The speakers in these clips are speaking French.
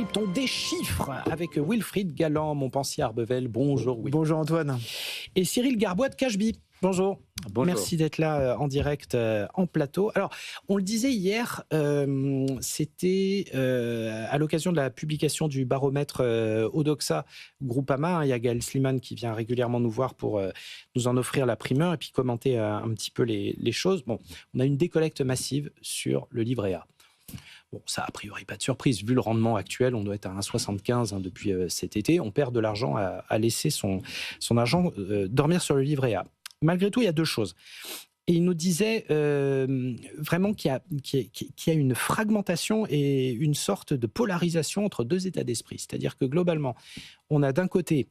décrypte, on déchiffre avec Wilfried Galland, Montpensier Arbevel. Bonjour Wilfried. Bonjour Antoine. Et Cyril Garbois de Cashby. Bonjour. Bonjour. Merci d'être là en direct en plateau. Alors, on le disait hier, c'était à l'occasion de la publication du baromètre Odoxa Groupama. Il y a Gaël Sliman qui vient régulièrement nous voir pour nous en offrir la primeur et puis commenter un petit peu les choses. Bon, on a une décollecte massive sur le livret A. Bon, ça, a priori, pas de surprise. Vu le rendement actuel, on doit être à 1,75 depuis cet été. On perd de l'argent à laisser son argent dormir sur le livret A. Malgré tout, il y a deux choses. Et il nous disait vraiment qu'il y a une fragmentation et une sorte de polarisation entre deux états d'esprit. C'est-à-dire que globalement, on a d'un côté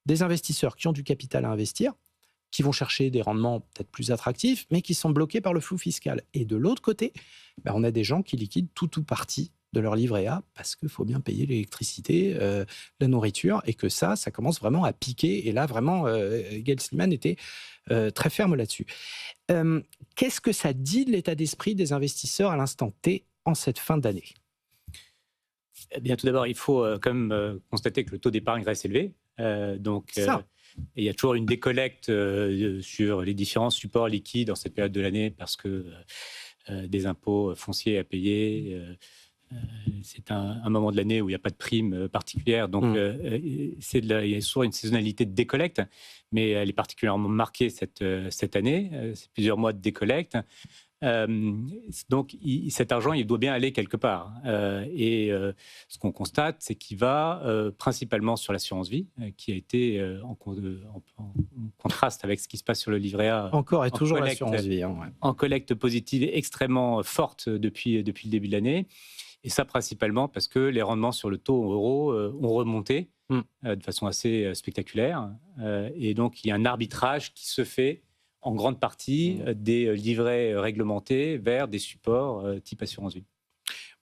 des investisseurs qui ont du capital à investir, qui vont chercher des rendements peut-être plus attractifs, mais qui sont bloqués par le flou fiscal. Et de l'autre côté, on a des gens qui liquident tout ou partie de leur livret A parce qu'il faut bien payer l'électricité, la nourriture, et que ça commence vraiment à piquer. Et là, vraiment, Gaël Sliman était très ferme là-dessus. Qu'est-ce que ça dit de l'état d'esprit des investisseurs à l'instant T en cette fin d'année ? Eh bien, tout d'abord, il faut quand même constater que le taux d'épargne reste élevé. Et il y a toujours une décollecte sur les différents supports liquides dans cette période de l'année parce que des impôts fonciers à payer. C'est un moment de l'année où il n'y a pas de prime particulière, donc il y a souvent une saisonnalité de décollecte, mais elle est particulièrement marquée cette année. C'est plusieurs mois de décollecte. Donc cet argent, il doit bien aller quelque part. Ce qu'on constate, c'est qu'il va principalement sur l'assurance vie, qui a été en contraste avec ce qui se passe sur le livret A. Encore et toujours l'assurance vie. Ouais. En collecte positive extrêmement forte depuis le début de l'année. Et ça, principalement parce que les rendements sur le taux euro ont remonté de façon assez spectaculaire. Et donc, il y a un arbitrage qui se fait en grande partie des livrets réglementés vers des supports type assurance vie.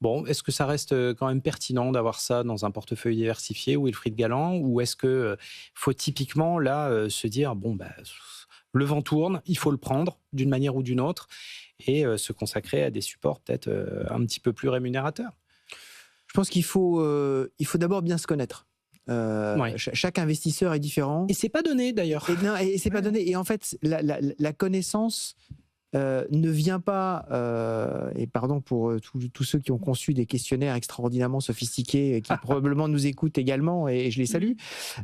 Bon, est-ce que ça reste quand même pertinent d'avoir ça dans un portefeuille diversifié, Wilfried Galland, ou est-ce qu'il faut typiquement là se dire, le vent tourne, il faut le prendre d'une manière ou d'une autre, et se consacrer à des supports peut-être un petit peu plus rémunérateurs? Je pense qu'il faut d'abord bien se connaître. Chaque investisseur est différent. Et c'est pas donné d'ailleurs. Et c'est pas donné. Et en fait, la connaissance ne vient pas, et pardon pour tous ceux qui ont conçu des questionnaires extraordinairement sophistiqués, qui probablement nous écoutent également, et je les salue,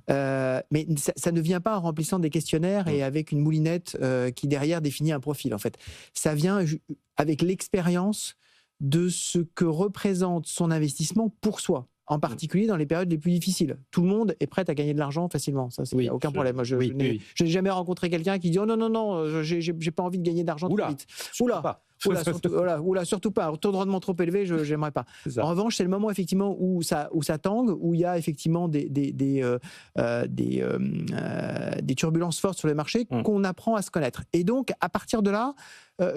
mais ça ne vient pas en remplissant des questionnaires et avec une moulinette qui derrière définit un profil. En fait, ça vient avec l'expérience de ce que représente son investissement pour soi. En particulier dans les périodes les plus difficiles. Tout le monde est prêt à gagner de l'argent facilement. Ça, il n'y a aucun problème. Moi, je n'ai jamais rencontré quelqu'un qui dit « Oh non, j'ai pas envie de gagner d'argent tout de suite. » Surtout pas. Un taux de rendement trop élevé, j'aimerais pas. En revanche, c'est le moment effectivement où ça tangue, où il y a effectivement des turbulences fortes sur le marché qu'on apprend à se connaître. Et donc, à partir de là,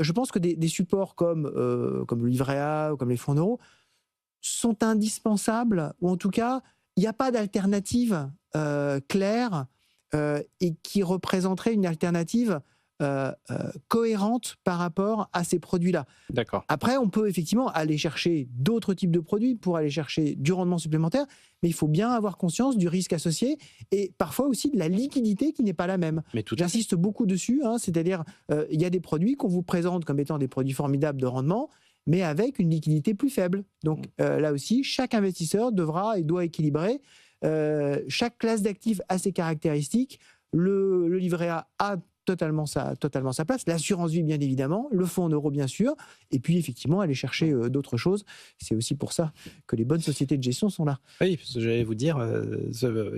je pense que des supports comme le livret A ou comme les fonds en euros sont indispensables, ou en tout cas, il n'y a pas d'alternative claire et qui représenterait une alternative cohérente par rapport à ces produits-là. D'accord. Après, on peut effectivement aller chercher d'autres types de produits pour aller chercher du rendement supplémentaire, mais il faut bien avoir conscience du risque associé et parfois aussi de la liquidité qui n'est pas la même. J'insiste beaucoup dessus, c'est-à-dire il y a des produits qu'on vous présente comme étant des produits formidables de rendement, mais avec une liquidité plus faible. Donc là aussi, chaque investisseur devra et doit équilibrer. Chaque classe d'actifs a ses caractéristiques. Le livret A a totalement sa place. L'assurance vie, bien évidemment. Le fonds en euros, bien sûr. Et puis, effectivement, aller chercher d'autres choses. C'est aussi pour ça que les bonnes sociétés de gestion sont là. Oui, parce que j'allais vous dire,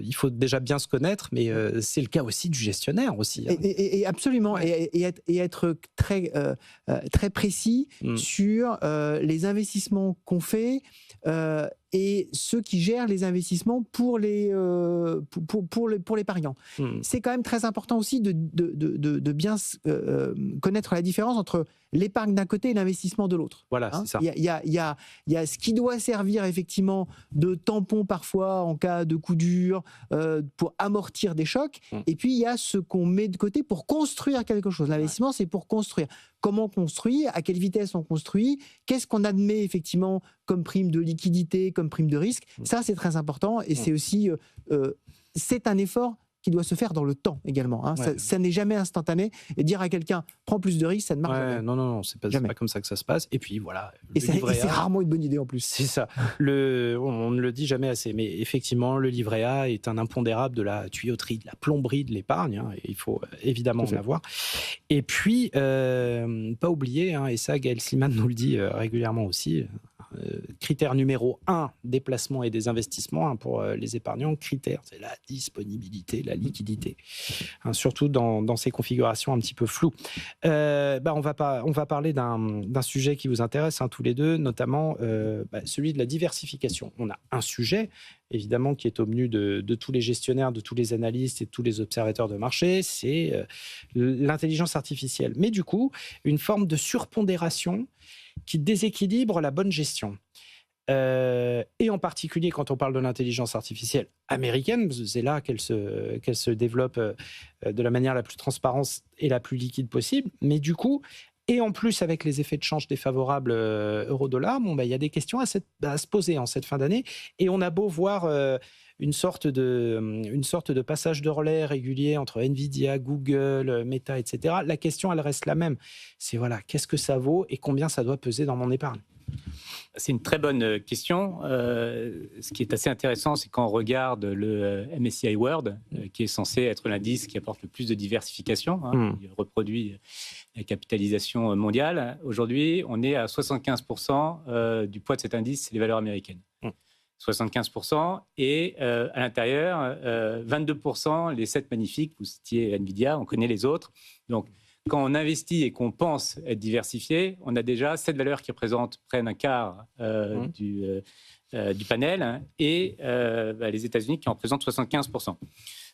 il faut déjà bien se connaître, mais c'est le cas aussi du gestionnaire aussi. Et absolument. Ouais. Et être très, très précis sur les investissements qu'on fait et ceux qui gèrent les investissements pour les pariants. C'est quand même très important aussi de bien connaître la différence entre l'épargne d'un côté et l'investissement de l'autre. Voilà, c'est ça. Il y a ce qui doit servir effectivement de tampon parfois en cas de coup dur, pour amortir des chocs. Et puis, il y a ce qu'on met de côté pour construire quelque chose. L'investissement, c'est pour construire. Comment on construit, à quelle vitesse on construit, qu'est-ce qu'on admet effectivement comme prime de liquidité, comme prime de risque. Ça, c'est très important et c'est aussi... c'est un effort qui doit se faire dans le temps également. Ça n'est jamais instantané. Et dire à quelqu'un, prends plus de risques, ça ne marche jamais. Non, c'est pas comme ça que ça se passe. Et puis voilà. Et c'est rarement une bonne idée en plus. C'est ça. On ne le dit jamais assez. Mais effectivement, le livret A est un impondérable de la tuyauterie, de la plomberie de l'épargne. Et il faut évidemment en avoir. Et puis, pas oublier, et ça, Gaël Sliman nous le dit régulièrement aussi, critère numéro 1 des placements et des investissements pour les épargnants, critère, c'est la disponibilité, la liquidité, surtout dans ces configurations un petit peu floues. On va parler d'un sujet qui vous intéresse tous les deux, notamment celui de la diversification. On a un sujet évidemment qui est au menu de tous les gestionnaires, de tous les analystes et de tous les observateurs de marché, c'est l'intelligence artificielle. Mais du coup, une forme de surpondération qui déséquilibre la bonne gestion. Et en particulier quand on parle de l'intelligence artificielle américaine, c'est là qu'elle se développe de la manière la plus transparente et la plus liquide possible. Mais du coup, et en plus avec les effets de change défavorables euro-dollar, il y a des questions à se poser en cette fin d'année. Et on a beau voir une sorte de passage de relais régulier entre Nvidia, Google, Meta, etc. La question, elle reste la même. C'est qu'est-ce que ça vaut et combien ça doit peser dans mon épargne ? C'est une très bonne question. Ce qui est assez intéressant, c'est quand on regarde le MSCI World, qui est censé être l'indice qui apporte le plus de diversification, qui reproduit la capitalisation mondiale. Aujourd'hui, on est à 75% du poids de cet indice, c'est les valeurs américaines. 75%, et à l'intérieur, 22%, les 7 magnifiques, vous citiez Nvidia, on connaît les autres. Donc, quand on investit et qu'on pense être diversifié, on a déjà 7 valeurs qui représentent près d'un quart du panel, et les États-Unis qui en représentent 75%.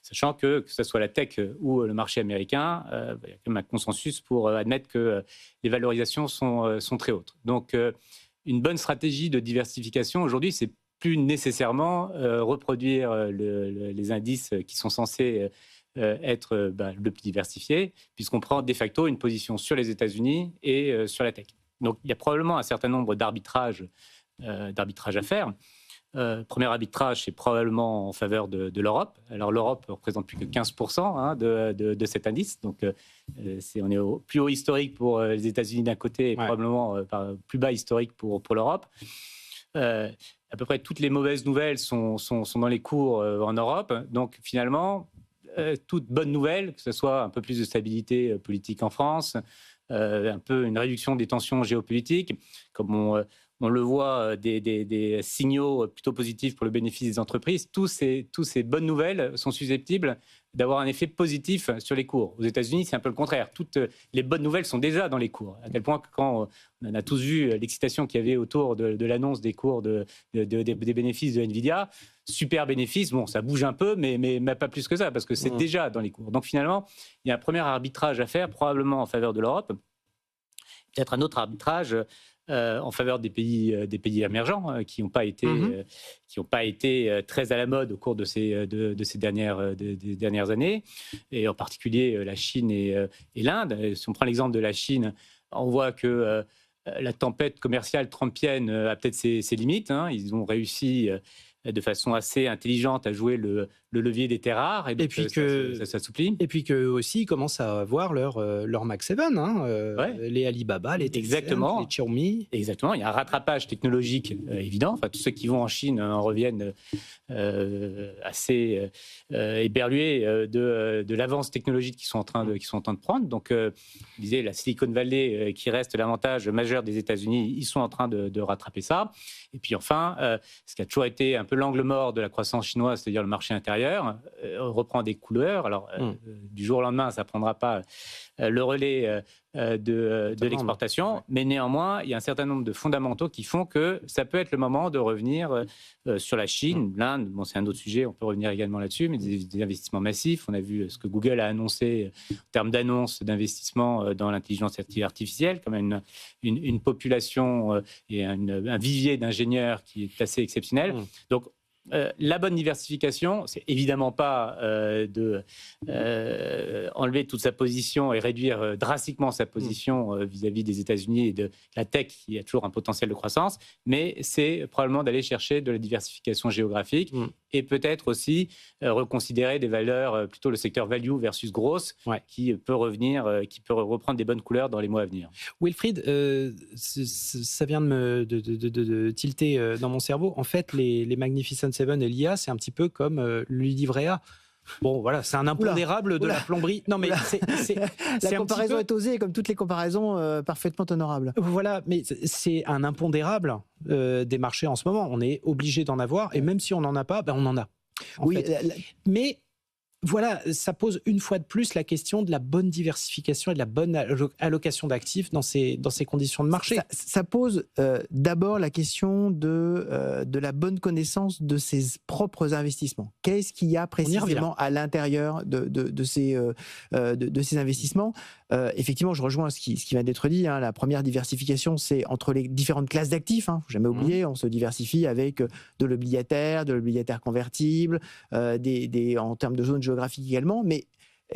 Sachant que ce soit la tech ou le marché américain, il y a quand même un consensus pour admettre que les valorisations sont très hautes. Donc, une bonne stratégie de diversification aujourd'hui, c'est plus nécessairement reproduire les indices qui sont censés être le plus diversifié, puisqu'on prend de facto une position sur les États-Unis et sur la tech. Donc, il y a probablement un certain nombre d'arbitrages à faire. Premier arbitrage, c'est probablement en faveur de l'Europe. Alors, l'Europe ne représente plus que 15% de cet indice. Donc, on est au plus haut historique pour les États-Unis d'un côté et probablement plus bas historique pour l'Europe. À peu près toutes les mauvaises nouvelles sont dans les cours en Europe. Donc, finalement, toute bonne nouvelle, que ce soit un peu plus de stabilité politique en France, un peu une réduction des tensions géopolitiques, comme on le voit, des signaux plutôt positifs pour le bénéfice des entreprises. Tous ces bonnes nouvelles sont susceptibles d'avoir un effet positif sur les cours. Aux États-Unis, c'est un peu le contraire. Toutes les bonnes nouvelles sont déjà dans les cours. À tel point que quand on a tous vu l'excitation qu'il y avait autour de l'annonce des cours des bénéfices de Nvidia, super bénéfice, bon, ça bouge un peu, mais pas plus que ça, parce que c'est déjà dans les cours. Donc finalement, il y a un premier arbitrage à faire, probablement en faveur de l'Europe. Peut-être un autre arbitrage en faveur des pays émergents qui n'ont pas été très à la mode au cours de ces dernières années, et en particulier la Chine et l'Inde. Si on prend l'exemple de la Chine, on voit que la tempête commerciale trumpienne a peut-être ses limites. Ils ont réussi de façon assez intelligente à jouer le levier des terres rares, et puis ça s'assouplit. Et puis qu'eux aussi ils commencent à avoir leur Max 7, les Alibaba, les Tencent, les Xiaomi. Exactement, il y a un rattrapage technologique évident. Enfin, tous ceux qui vont en Chine en reviennent assez éberlués de l'avance technologique qu'ils sont en train de prendre. Donc, je disais, la Silicon Valley, qui reste l'avantage majeur des États-Unis, ils sont en train de rattraper ça. Et puis enfin, ce qui a toujours été un peu l'angle mort de la croissance chinoise, c'est-à-dire le marché intérieur, reprend des couleurs. Alors, du jour au lendemain, ça ne prendra pas le relais de l'exportation. Mais néanmoins, il y a un certain nombre de fondamentaux qui font que ça peut être le moment de revenir sur la Chine, l'Inde. Bon, c'est un autre sujet, on peut revenir également là-dessus, mais des investissements massifs. On a vu ce que Google a annoncé en termes d'annonces d'investissement dans l'intelligence artificielle, comme une population et un vivier d'ingénieurs qui est assez exceptionnel. Donc, la bonne diversification, c'est évidemment pas enlever toute sa position et réduire drastiquement sa position vis-à-vis des États-Unis et de la tech, qui a toujours un potentiel de croissance, mais c'est probablement d'aller chercher de la diversification géographique et peut-être aussi reconsidérer des valeurs, plutôt le secteur value versus grosse, qui peut reprendre des bonnes couleurs dans les mois à venir. Wilfried, ça vient de tilter dans mon cerveau. En fait, les Magnificent Seven et l'IA, c'est un petit peu comme le livret A. Bon, voilà, c'est un impondérable de la plomberie. Non, mais la comparaison est osée, comme toutes les comparaisons parfaitement honorables. Voilà, mais c'est un impondérable des marchés en ce moment. On est obligé d'en avoir, et même si on n'en a pas, on en a. Mais voilà, ça pose une fois de plus la question de la bonne diversification et de la bonne allocation d'actifs dans ces conditions de marché. Ça pose d'abord la question de la bonne connaissance de ses propres investissements. Qu'est-ce qu'il y a précisément à l'intérieur de ces investissements? Effectivement, je rejoins ce qui vient d'être dit. La première diversification, c'est entre les différentes classes d'actifs. Faut jamais oublier, on se diversifie avec de l'obligataire convertible, en termes de zones géographiques également. Mais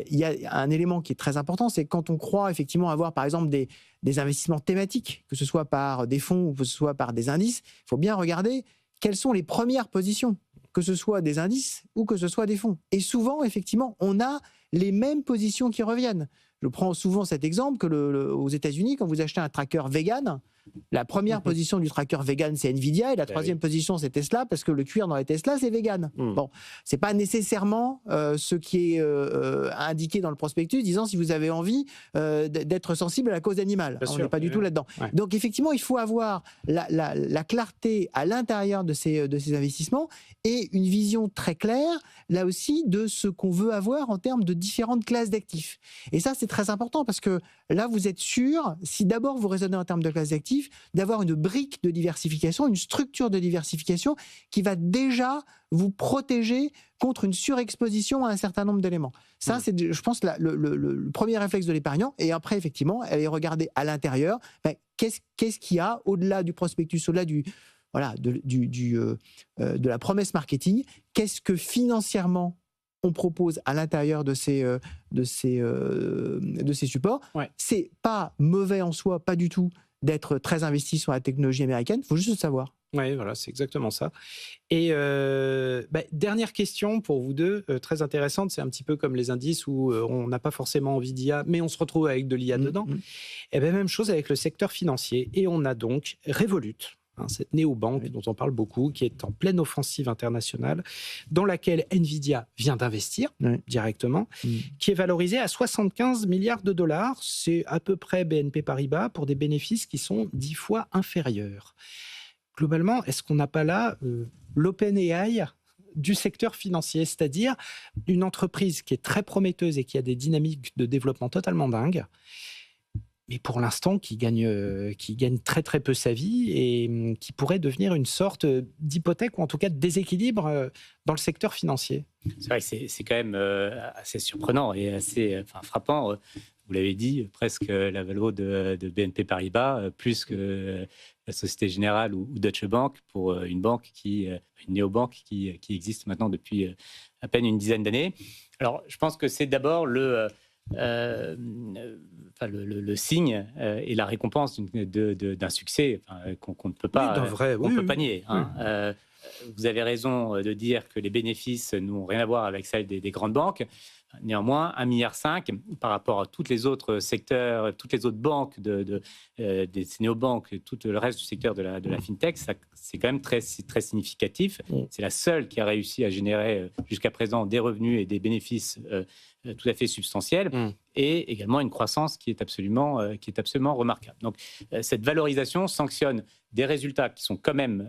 il y a un élément qui est très important, c'est quand on croit effectivement avoir, par exemple, des investissements thématiques, que ce soit par des fonds ou que ce soit par des indices, il faut bien regarder quelles sont les premières positions, que ce soit des indices ou que ce soit des fonds. Et souvent, effectivement, on a les mêmes positions qui reviennent. Je prends souvent cet exemple que aux États-Unis, quand vous achetez un tracker vegan, la première position du tracker vegan, c'est Nvidia, et la troisième position, c'est Tesla, parce que le cuir dans les Tesla, c'est vegan. Bon, c'est pas nécessairement ce qui est indiqué dans le prospectus, disant si vous avez envie d'être sensible à la cause animale. On n'est pas du tout là-dedans. Donc effectivement, il faut avoir la clarté à l'intérieur de ces investissements et une vision très claire, là aussi, de ce qu'on veut avoir en termes de différentes classes d'actifs. Et ça, c'est très important, parce que là, vous êtes sûr, si d'abord vous raisonnez en termes de classes d'actifs, d'avoir une brique de diversification, une structure de diversification qui va déjà vous protéger contre une surexposition à un certain nombre d'éléments. Ça, c'est, je pense, le premier réflexe de l'épargnant. Et après, effectivement, aller regarder à l'intérieur, qu'est-ce qu'il y a au-delà du prospectus, au-delà de la promesse marketing, qu'est-ce que financièrement on propose à l'intérieur de ces supports. C'est pas mauvais en soi, pas du tout, d'être très investi sur la technologie américaine, il faut juste le savoir. Oui, voilà, c'est exactement ça. Et dernière question pour vous deux, très intéressante, c'est un petit peu comme les indices où on n'a pas forcément envie d'IA, mais on se retrouve avec de l'IA dedans. Et bien, même chose avec le secteur financier. Et on a donc Revolut, cette néobanque dont on parle beaucoup, qui est en pleine offensive internationale, dans laquelle Nvidia vient d'investir directement, qui est valorisée à 75 milliards de dollars. C'est à peu près BNP Paribas pour des bénéfices qui sont 10 fois inférieurs. Globalement, est-ce qu'on n'a pas là l'OpenAI du secteur financier, c'est-à-dire une entreprise qui est très prometteuse et qui a des dynamiques de développement totalement dingues, mais pour l'instant qui gagne très très peu sa vie et qui pourrait devenir une sorte d'hypothèque ou en tout cas de déséquilibre dans le secteur financier? C'est vrai que c'est quand même assez surprenant et assez frappant. Vous l'avez dit, presque la valo de BNP Paribas, plus que la Société Générale ou Deutsche Bank, pour une néobanque qui existe maintenant depuis à peine une dizaine d'années. Alors, je pense que c'est d'abord le signe et la récompense d'un succès qu'on ne peut pas, peut pas nier. Vous avez raison de dire que les bénéfices n'ont rien à voir avec celles des grandes banques. Néanmoins, 1,5 milliard par rapport à tous les autres secteurs, toutes les autres banques des néobanques, tout le reste du secteur de la fintech, c'est quand même très, très significatif. C'est la seule qui a réussi à générer jusqu'à présent des revenus et des bénéfices tout à fait substantiels. et également une croissance qui est absolument remarquable. Donc, cette valorisation sanctionne des résultats qui sont quand même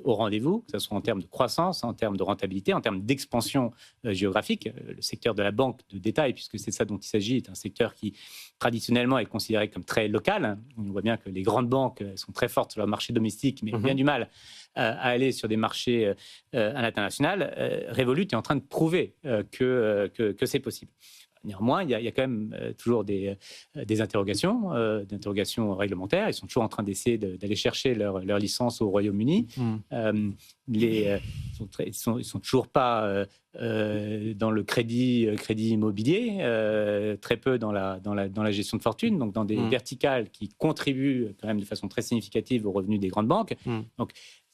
au rendez-vous, que ce soit en termes de croissance, en termes de rentabilité, en termes d'expansion géographique. Le secteur de la banque de détail, puisque c'est ça dont il s'agit, est un secteur qui traditionnellement est considéré comme très local. On voit bien que les grandes banques sont très fortes sur leur marché domestique, mais ont bien du mal à aller sur des marchés à l'international. Revolut est en train de prouver que c'est possible. Néanmoins, il y a quand même toujours des interrogations réglementaires. Ils sont toujours en train d'essayer d'aller chercher leur licence au Royaume-Uni. Ils sont toujours pas dans le crédit immobilier, très peu dans la gestion de fortune, donc dans des verticales qui contribuent quand même de façon très significative aux revenus des grandes banques. Donc,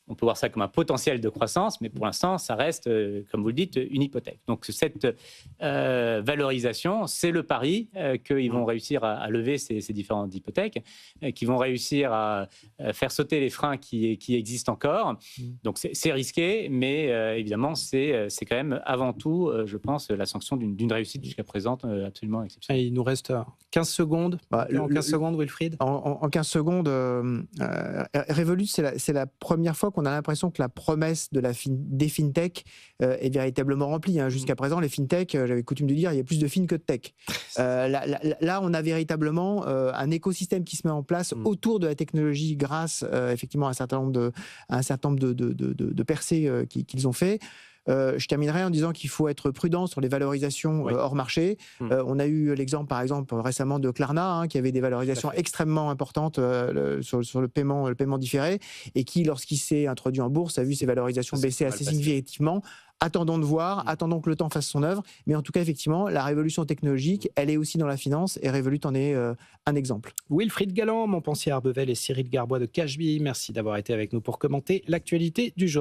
on peut voir ça comme un potentiel de croissance, mais pour l'instant, ça reste, comme vous le dites, une hypothèque. Donc, cette valorisation, c'est le pari qu'ils vont réussir à lever ces différentes hypothèques, qu'ils vont réussir à faire sauter les freins qui existent encore. Donc, c'est risqué, mais évidemment, c'est quand même avant tout, je pense, la sanction d'une réussite jusqu'à présent absolument exceptionnelle. Il nous reste 15 secondes. En 15 secondes, Wilfried. En 15 secondes, Revolut, c'est la première fois qu'on a l'impression que la promesse des fintech est véritablement remplie. Jusqu'à présent, les fintech, j'avais coutume de dire, il y a plus de fin que de tech. Là, on a véritablement un écosystème qui se met en place autour de la technologie grâce effectivement à un certain nombre de percées qu'ils ont fait. Je terminerai en disant qu'il faut être prudent sur les valorisations hors marché. On a eu l'exemple, par exemple, récemment de Klarna, qui avait des valorisations extrêmement importantes sur le paiement différé, et qui, lorsqu'il s'est introduit en bourse, a vu ses valorisations baisser assez significativement. Attendons de voir, attendons que le temps fasse son œuvre. Mais en tout cas, effectivement, la révolution technologique, elle est aussi dans la finance, et Revolut en est un exemple. Wilfried Galland, Montpensier Arbevel et Cyril Garbois de Cashbee, merci d'avoir été avec nous pour commenter l'actualité du jour.